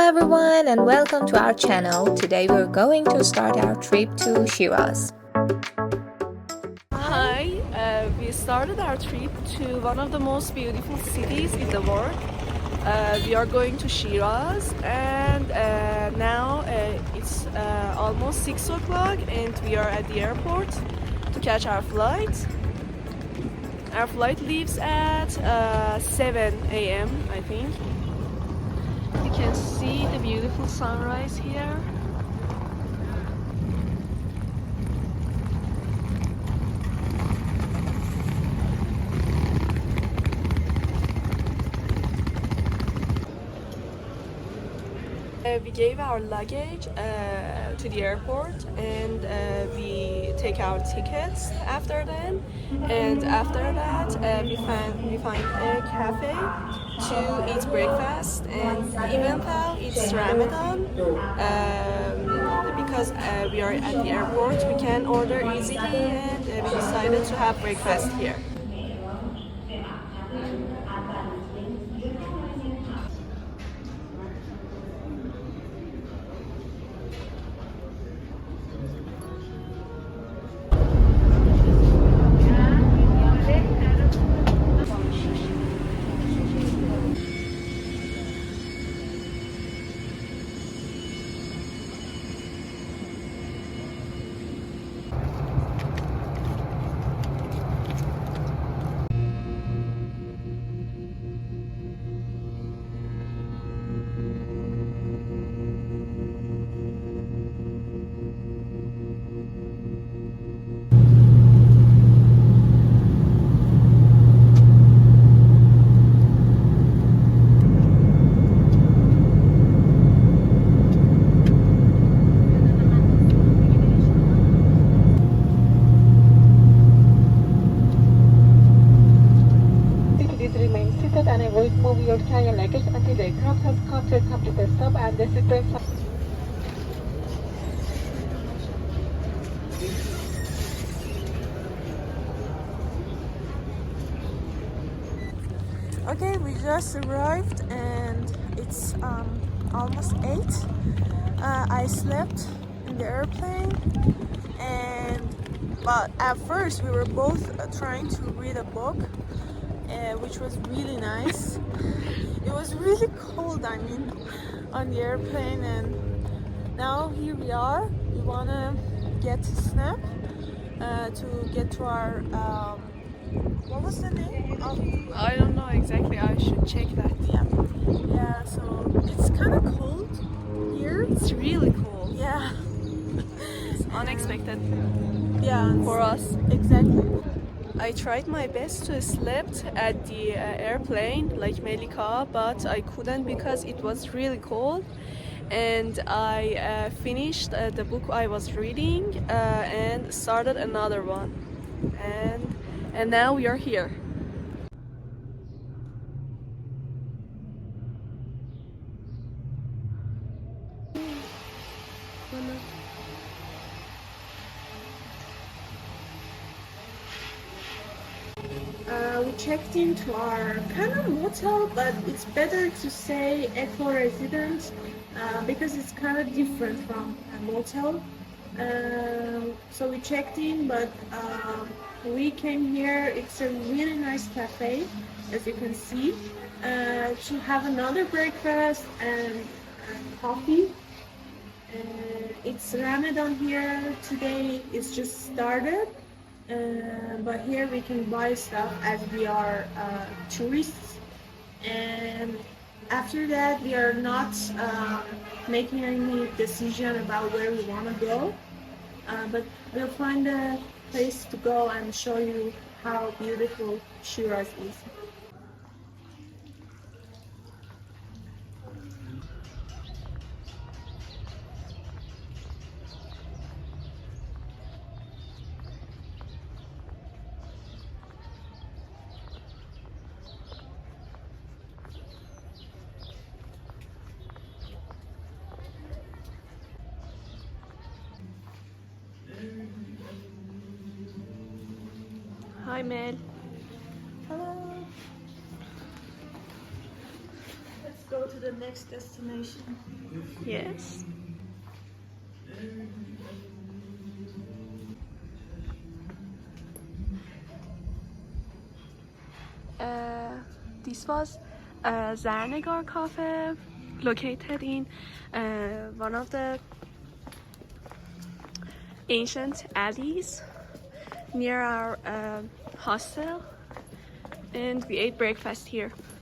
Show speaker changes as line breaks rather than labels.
everyone and welcome to our channel. Today we're going to start our trip to Shiraz.
Hi, we started our trip to one of the most beautiful cities in the world. We are going to Shiraz and now it's almost 6 o'clock and we are at the airport to catch our flight. Our flight leaves at 7 a.m. I think. You can see the beautiful sunrise here. We gave our luggage to the airport and we take our tickets after that. And after that, we find a cafe to eat breakfast. And even though it's Ramadan, because we are at the airport, we can order easily, and we decided to have breakfast here.
Remain seated and avoid move your carry luggage until the aircraft has come to a complete stop and the seatbelt sign.
Okay, we just arrived and it's almost 8. I slept in the airplane but at first we were both trying to read a book, which was really nice. It was really cold, on the airplane, and now here we are. We wanna get a snap to get to our what was the name of? I don't know exactly. I should check that. Yeah. So it's kind of cold here. It's really cold. Yeah. It's unexpected. Yeah. For us. Exactly. I tried my best to sleep at the airplane like Melika, but I couldn't because it was really cold. And I finished the book I was reading and started another one. And now we are here. We checked into our kind of motel, but it's better to say eco residence because it's kind of different from a motel. So we checked in, but we came here. It's a really nice cafe, as you can see, to have another breakfast and coffee. It's Ramadan here today. It's just started. But here we can buy stuff as we are tourists, and after that we are not making any decision about where we want to go, but we'll find a place to go and show you how beautiful Shiraz is. Hi Mel. Hello. Let's go to the next destination.
Yes. This was Zarnegar Cafe, located in one of the ancient alleys near our hostel, and we ate breakfast here.